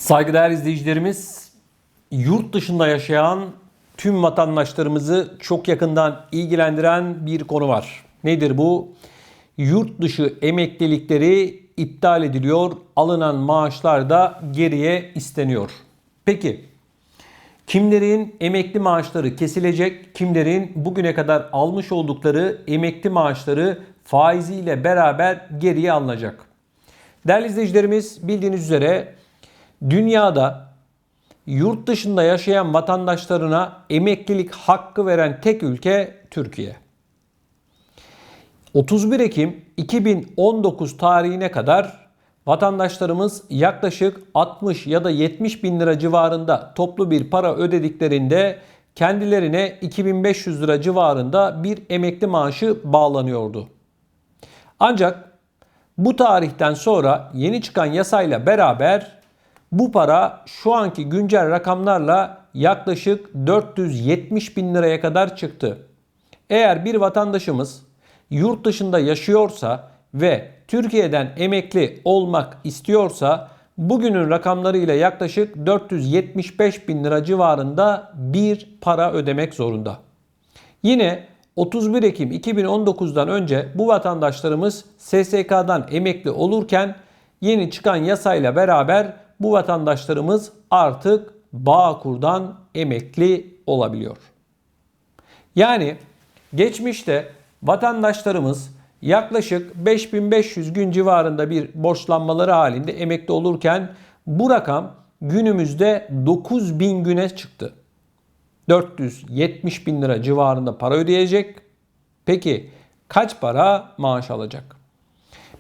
Saygıdeğer izleyicilerimiz, yurt dışında yaşayan tüm vatandaşlarımızı çok yakından ilgilendiren bir konu var. Nedir bu? Yurt dışı emeklilikleri iptal ediliyor, alınan maaşlar da geriye isteniyor. Peki, kimlerin emekli maaşları kesilecek, kimlerin bugüne kadar almış oldukları emekli maaşları faiziyle beraber geriye alınacak? Değerli izleyicilerimiz, bildiğiniz üzere dünyada yurt dışında yaşayan vatandaşlarına emeklilik hakkı veren tek ülke Türkiye. 31 Ekim 2019 tarihine kadar vatandaşlarımız yaklaşık 60 ya da 70 bin lira civarında toplu bir para ödediklerinde kendilerine 2500 lira civarında bir emekli maaşı bağlanıyordu. Ancak bu tarihten sonra yeni çıkan yasayla beraber bu para şu anki güncel rakamlarla yaklaşık 470 bin liraya kadar çıktı. Eğer bir vatandaşımız yurt dışında yaşıyorsa ve Türkiye'den emekli olmak istiyorsa bugünün rakamlarıyla yaklaşık 475 bin lira civarında bir para ödemek zorunda. Yine 31 Ekim 2019'dan önce bu vatandaşlarımız SSK'dan emekli olurken yeni çıkan yasayla beraber bu vatandaşlarımız artık Bağkur'dan emekli olabiliyor. Yani geçmişte vatandaşlarımız yaklaşık 5500 gün civarında bir borçlanmaları halinde emekli olurken bu rakam günümüzde 9000 güne çıktı. 470 bin lira civarında para ödeyecek. Peki kaç para maaş alacak?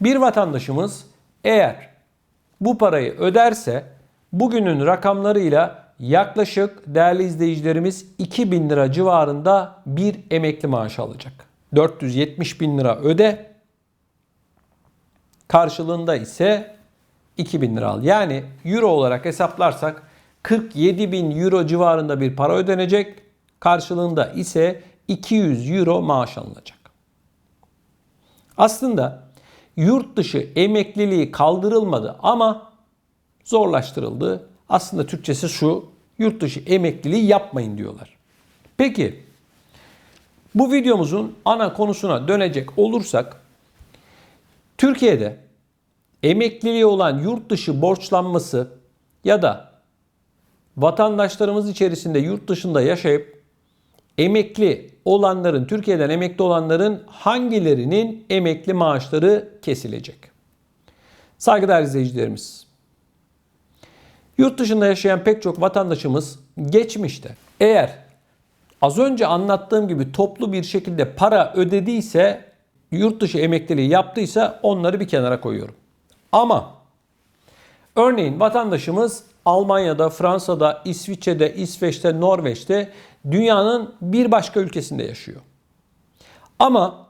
Bir vatandaşımız eğer bu parayı öderse bugünün rakamlarıyla yaklaşık değerli izleyicilerimiz 2000 lira civarında bir emekli maaşı alacak. 470 bin lira öde, karşılığında ise 2000 lira al. Yani euro olarak hesaplarsak 47 bin euro civarında bir para ödenecek. Karşılığında ise 200 euro maaş alınacak. Aslında yurt dışı emekliliği kaldırılmadı ama zorlaştırıldı. Aslında Türkçesi şu: yurt dışı emekliliği yapmayın diyorlar. Peki bu videomuzun ana konusuna dönecek olursak, Türkiye'de emekliliği olan yurt dışı borçlanması ya da vatandaşlarımız içerisinde yurt dışında yaşayıp emekli olanların, Türkiye'den emekli olanların hangilerinin emekli maaşları kesilecek? Saygıdeğer izleyicilerimiz, yurt dışında yaşayan pek çok vatandaşımız geçmişte eğer az önce anlattığım gibi toplu bir şekilde para ödediyse, yurt dışı emekliliği yaptıysa onları bir kenara koyuyorum. Ama örneğin vatandaşımız Almanya'da, Fransa'da, İsviçre'de, İsveç'te, Norveç'te, dünyanın bir başka ülkesinde yaşıyor. Ama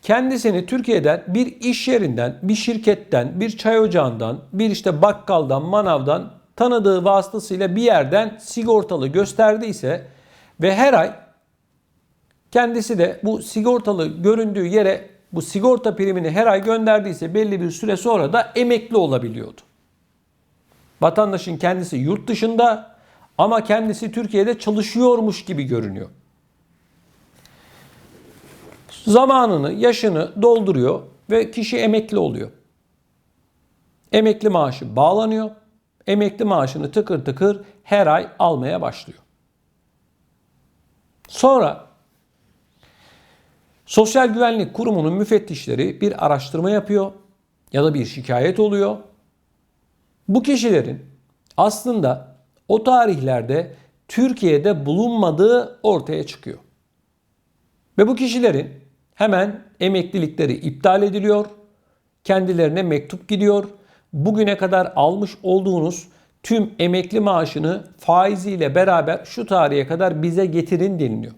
kendisini Türkiye'den bir iş yerinden, bir şirketten, bir çay ocağından, bir işte bakkaldan, manavdan tanıdığı vasıtasıyla bir yerden sigortalı gösterdiyse ve her ay kendisi de bu sigortalı göründüğü yere bu sigorta primini her ay gönderdiyse belli bir süre sonra da emekli olabiliyordu. Vatandaşın kendisi yurt dışında ama kendisi Türkiye'de çalışıyormuş gibi görünüyor. Zamanını, yaşını dolduruyor ve kişi emekli oluyor. Emekli maaşı bağlanıyor. Emekli maaşını tıkır tıkır her ay almaya başlıyor. Sonra Sosyal Güvenlik Kurumu'nun müfettişleri bir araştırma yapıyor ya da bir şikayet oluyor. Bu kişilerin aslında o tarihlerde Türkiye'de bulunmadığı ortaya çıkıyor. Ve bu kişilerin hemen emeklilikleri iptal ediliyor. Kendilerine mektup gidiyor. Bugüne kadar almış olduğunuz tüm emekli maaşını faiziyle beraber şu tarihe kadar bize getirin deniliyor.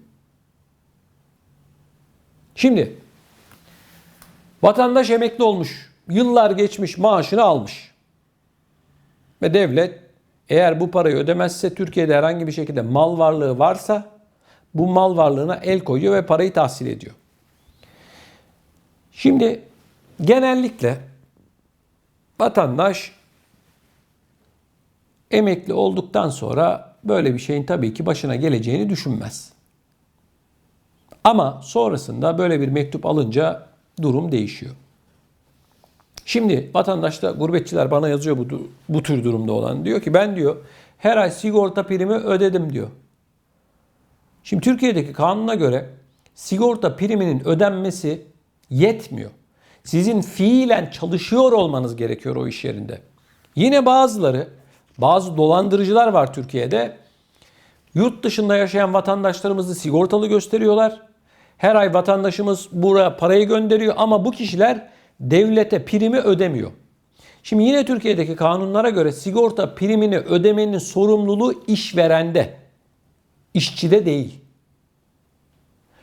Şimdi vatandaş emekli olmuş, yıllar geçmiş, maaşını almış. Ve devlet eğer bu parayı ödemezse, Türkiye'de herhangi bir şekilde mal varlığı varsa bu mal varlığına el koyuyor ve parayı tahsil ediyor. Şimdi genellikle vatandaş emekli olduktan sonra böyle bir şeyin tabii ki başına geleceğini düşünmez. Ama sonrasında böyle bir mektup alınca durum değişiyor. Şimdi vatandaş da, gurbetçiler bana yazıyor bu tür durumda olan. Diyor ki ben diyor her ay sigorta primi ödedim diyor. Şimdi Türkiye'deki kanuna göre sigorta priminin ödenmesi yetmiyor. Sizin fiilen çalışıyor olmanız gerekiyor o iş yerinde. Yine bazı dolandırıcılar var Türkiye'de. Yurt dışında yaşayan vatandaşlarımızı sigortalı gösteriyorlar. Her ay vatandaşımız buraya parayı gönderiyor ama bu kişiler devlete primi ödemiyor. Şimdi yine Türkiye'deki kanunlara göre sigorta primini ödemenin sorumluluğu işverende, işçide değil.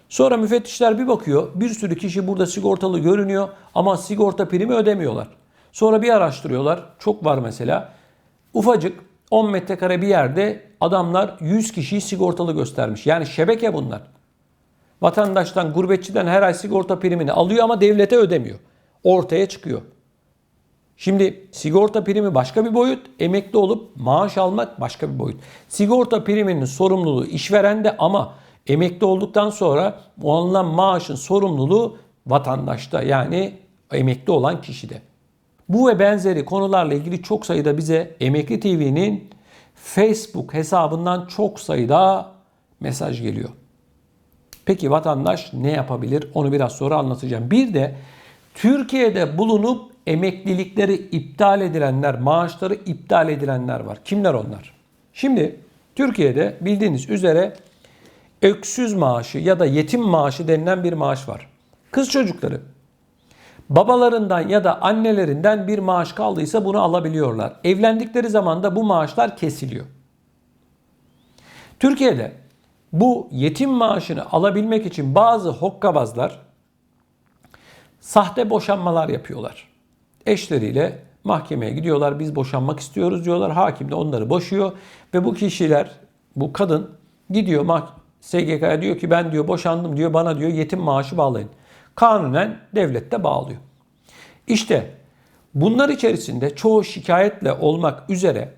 Sonra müfettişler bir bakıyor, bir sürü kişi burada sigortalı görünüyor ama sigorta primi ödemiyorlar. Sonra bir araştırıyorlar, çok var mesela. Ufacık 10 metrekare bir yerde adamlar 100 kişiyi sigortalı göstermiş. Yani şebeke bunlar. Vatandaştan, gurbetçiden her ay sigorta primini alıyor ama devlete ödemiyor. Ortaya çıkıyor. Şimdi sigorta primi başka bir boyut, emekli olup maaş almak başka bir boyut. Sigorta priminin sorumluluğu işverende ama emekli olduktan sonra o alınan maaşın sorumluluğu vatandaşta, yani emekli olan kişide. Bu ve benzeri konularla ilgili çok sayıda bize Emekli TV'nin Facebook hesabından çok sayıda mesaj geliyor. Peki vatandaş ne yapabilir? Onu biraz sonra anlatacağım. Bir de Türkiye'de bulunup emeklilikleri iptal edilenler, maaşları iptal edilenler var. Kimler onlar? Şimdi Türkiye'de bildiğiniz üzere öksüz maaşı ya da yetim maaşı denilen bir maaş var. Kız çocukları babalarından ya da annelerinden bir maaş kaldıysa bunu alabiliyorlar. Evlendikleri zaman da bu maaşlar kesiliyor. Türkiye'de bu yetim maaşını alabilmek için bazı hokkabazlar sahte boşanmalar yapıyorlar. Eşleriyle mahkemeye gidiyorlar, biz boşanmak istiyoruz diyorlar. Hakim de onları boşuyor ve bu kişiler, bu kadın gidiyor SGK'ya diyor ki ben diyor boşandım diyor, bana diyor yetim maaşı bağlayın. Kanunen devlet de bağlıyor. İşte bunlar içerisinde çoğu şikayetle olmak üzere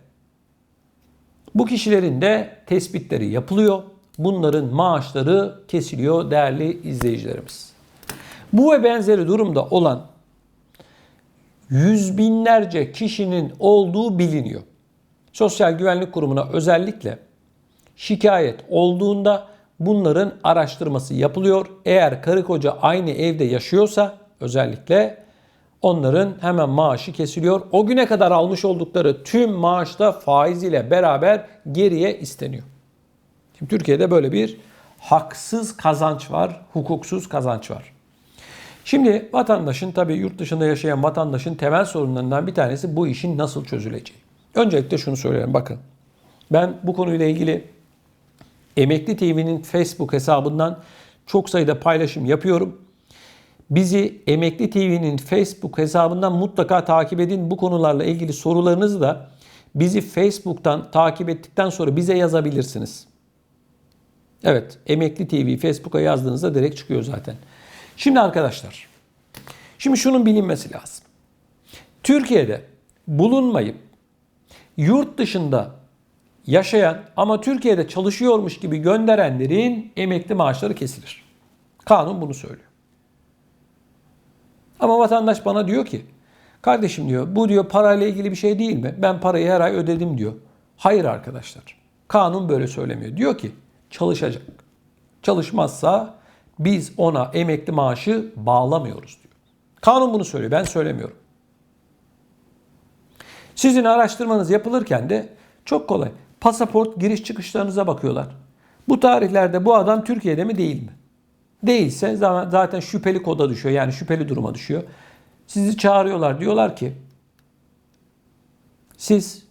bu kişilerin de tespitleri yapılıyor. Bunların maaşları kesiliyor değerli izleyicilerimiz. Bu ve benzeri durumda olan yüz binlerce kişinin olduğu biliniyor. Sosyal Güvenlik Kurumu'na özellikle şikayet olduğunda bunların araştırması yapılıyor. Eğer karı koca aynı evde yaşıyorsa özellikle onların hemen maaşı kesiliyor. O güne kadar almış oldukları tüm maaş da faiziyle beraber geriye isteniyor. Şimdi Türkiye'de böyle bir haksız kazanç var, hukuksuz kazanç var. Şimdi vatandaşın, tabii yurt dışında yaşayan vatandaşın temel sorunlarından bir tanesi bu işin nasıl çözüleceği. Öncelikle şunu söyleyeyim, bakın. Ben bu konuyla ilgili Emekli TV'nin Facebook hesabından çok sayıda paylaşım yapıyorum. Bizi Emekli TV'nin Facebook hesabından mutlaka takip edin. Bu konularla ilgili sorularınızı da bizi Facebook'tan takip ettikten sonra bize yazabilirsiniz. Evet, Emekli TV Facebook'a yazdığınızda direkt çıkıyor zaten. Şimdi arkadaşlar, şunun bilinmesi lazım. Türkiye'de bulunmayıp yurt dışında yaşayan ama Türkiye'de çalışıyormuş gibi gönderenlerin emekli maaşları kesilir. Kanun bunu söylüyor. Ama vatandaş bana diyor ki, kardeşim diyor, bu diyor parayla ilgili bir şey değil mi? Ben parayı her ay ödedim diyor. Hayır arkadaşlar. Kanun böyle söylemiyor. Diyor ki çalışacak. Çalışmazsa biz ona emekli maaşı bağlamıyoruz diyor. Kanun bunu söylüyor. Ben söylemiyorum. Sizin araştırmanız yapılırken de çok kolay. Pasaport giriş çıkışlarınıza bakıyorlar. Bu tarihlerde bu adam Türkiye'de mi değil mi? Değilse zaten şüpheli koda düşüyor. Yani şüpheli duruma düşüyor. Sizi çağırıyorlar. Diyorlar ki siz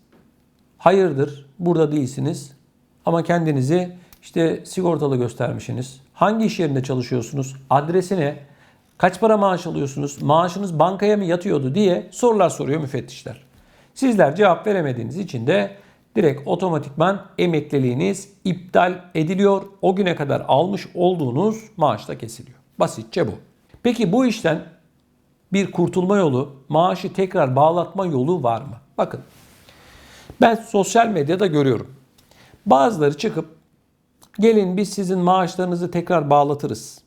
hayırdır burada değilsiniz ama kendinizi işte sigortalı göstermişsiniz. Hangi iş yerinde çalışıyorsunuz? Adresi ne? Kaç para maaş alıyorsunuz? Maaşınız bankaya mı yatıyordu diye sorular soruyor müfettişler. Sizler cevap veremediğiniz için de direkt otomatikman emekliliğiniz iptal ediliyor. O güne kadar almış olduğunuz maaş da kesiliyor. Basitçe bu. Peki bu işten bir kurtulma yolu, maaşı tekrar bağlatma yolu var mı? Bakın, Ben sosyal medyada görüyorum. Bazıları çıkıp gelin biz sizin maaşlarınızı tekrar bağlatırız.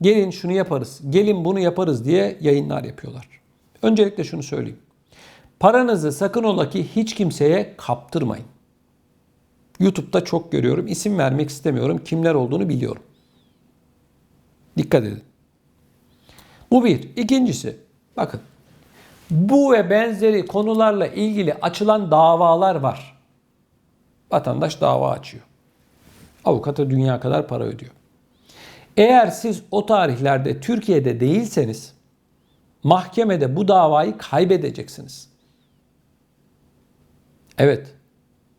Gelin şunu yaparız, gelin bunu yaparız diye yayınlar yapıyorlar. Öncelikle şunu söyleyeyim. Paranızı sakın ola ki hiç kimseye kaptırmayın. YouTube'da çok görüyorum. İsim vermek istemiyorum. Kimler olduğunu biliyorum. Dikkat edin. Bu bir. İkincisi, bakın. Bu ve benzeri konularla ilgili açılan davalar var. Vatandaş dava açıyor. Avukata dünya kadar para ödüyor. Eğer siz o tarihlerde Türkiye'de değilseniz mahkemede bu davayı kaybedeceksiniz. Evet.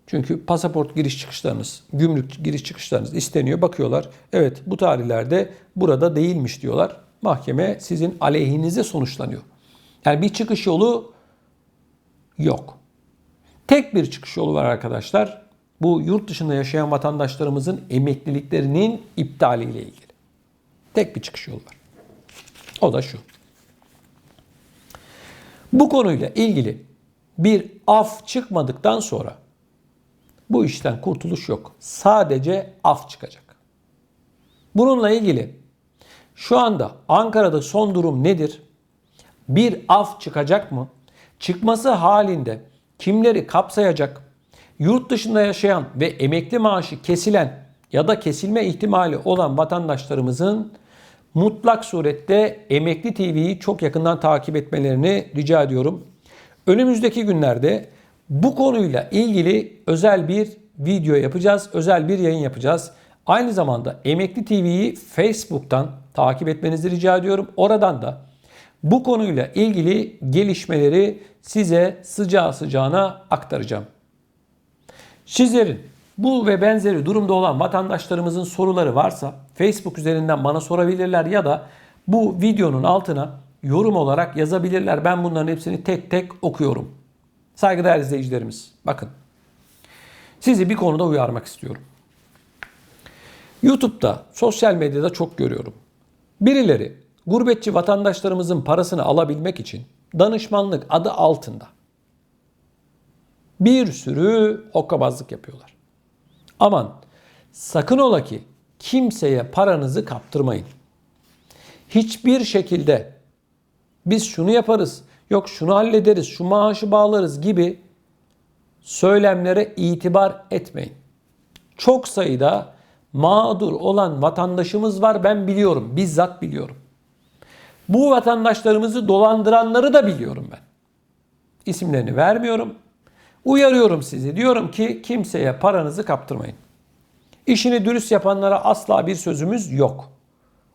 Çünkü pasaport giriş çıkışlarınız, gümrük giriş çıkışlarınız isteniyor. Bakıyorlar. Evet bu tarihlerde burada değilmiş diyorlar. Mahkeme sizin aleyhinize sonuçlanıyor. Yani bir çıkış yolu yok. Tek bir çıkış yolu var arkadaşlar. Bu yurt dışında yaşayan vatandaşlarımızın emekliliklerinin iptaliyle ilgili. Tek bir çıkış yolu var. O da şu. Bu konuyla ilgili bir af çıkmadıktan sonra bu işten kurtuluş yok. Sadece af çıkacak. Bununla ilgili şu anda Ankara'da son durum nedir? Bir af çıkacak mı? Çıkması halinde kimleri kapsayacak? Yurt dışında yaşayan ve emekli maaşı kesilen ya da kesilme ihtimali olan vatandaşlarımızın mutlak surette Emekli TV'yi çok yakından takip etmelerini rica ediyorum. Önümüzdeki günlerde bu konuyla ilgili özel bir video yapacağız, özel bir yayın yapacağız. Aynı zamanda Emekli TV'yi Facebook'tan takip etmenizi rica ediyorum. Oradan da bu konuyla ilgili gelişmeleri size sıcağı sıcağına aktaracağım. Sizlerin bu ve benzeri durumda olan vatandaşlarımızın soruları varsa Facebook üzerinden bana sorabilirler ya da bu videonun altına yorum olarak yazabilirler. Ben bunların hepsini tek tek okuyorum. Saygıdeğer izleyicilerimiz, bakın. Sizi bir konuda uyarmak istiyorum. YouTube'da, sosyal medyada çok görüyorum. Birileri gurbetçi vatandaşlarımızın parasını alabilmek için danışmanlık adı altında bir sürü hokkabazlık yapıyorlar. Aman sakın ola ki kimseye paranızı kaptırmayın. Hiçbir şekilde biz şunu yaparız, yok şunu hallederiz, şu maaşı bağlarız gibi söylemlere itibar etmeyin. Çok sayıda mağdur olan vatandaşımız var, ben biliyorum, bizzat biliyorum. Bu vatandaşlarımızı dolandıranları da biliyorum ben. İsimlerini vermiyorum. Uyarıyorum sizi. Diyorum ki kimseye paranızı kaptırmayın. İşini dürüst yapanlara asla bir sözümüz yok.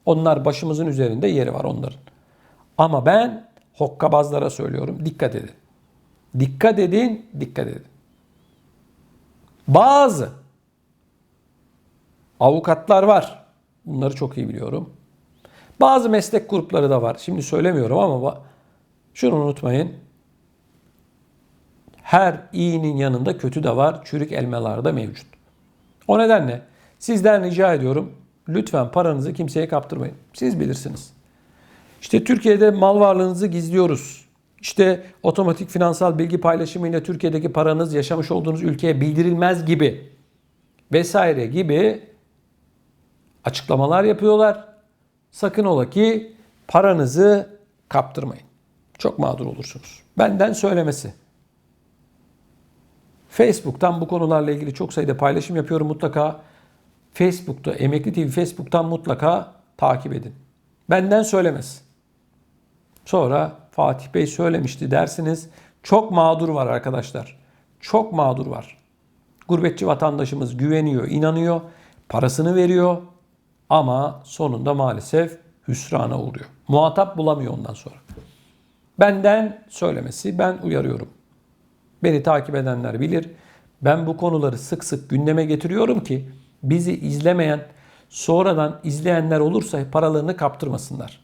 Onlar başımızın üzerinde yeri var onların. Ama ben hokkabazlara söylüyorum. Dikkat edin. Dikkat edin, dikkat edin. Bazı avukatlar var. Bunları çok iyi biliyorum. Bazı meslek grupları da var. Şimdi söylemiyorum ama şunu unutmayın. Her iyinin yanında kötü de var. Çürük elmalar da mevcut. O nedenle sizden rica ediyorum. Lütfen paranızı kimseye kaptırmayın. Siz bilirsiniz. İşte Türkiye'de mal varlığınızı gizliyoruz. İşte otomatik finansal bilgi paylaşımıyla Türkiye'deki paranız yaşamış olduğunuz ülkeye bildirilmez gibi vesaire gibi açıklamalar yapıyorlar. Sakın ola ki paranızı kaptırmayın. Çok mağdur olursunuz. Benden söylemesi. Facebook'tan bu konularla ilgili çok sayıda paylaşım yapıyorum. Mutlaka Facebook'ta, Emekli TV Facebook'tan mutlaka takip edin. Benden söylemez. Sonra Fatih Bey söylemişti dersiniz. Çok mağdur var arkadaşlar. Çok mağdur var. Gurbetçi vatandaşımız güveniyor, inanıyor, parasını veriyor ama sonunda maalesef hüsrana uğruyor. Muhatap bulamıyor ondan sonra. Benden söylemesi, ben uyarıyorum. Beni takip edenler bilir. Ben bu konuları sık sık gündeme getiriyorum ki bizi izlemeyen, sonradan izleyenler olursa paralarını kaptırmasınlar.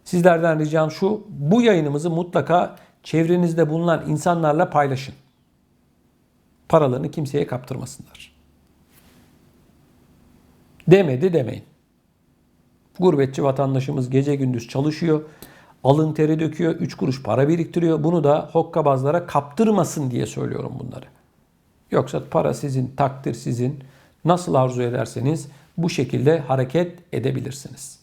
Sizlerden ricam şu, bu yayınımızı mutlaka çevrenizde bulunan insanlarla paylaşın. Paralarını kimseye kaptırmasınlar. Demedi demeyin. Gurbetçi vatandaşımız gece gündüz çalışıyor. Alın teri döküyor. 3 kuruş para biriktiriyor. Bunu da hokkabazlara kaptırmasın diye söylüyorum bunları. Yoksa para sizin, takdir sizin. Nasıl arzu ederseniz bu şekilde hareket edebilirsiniz.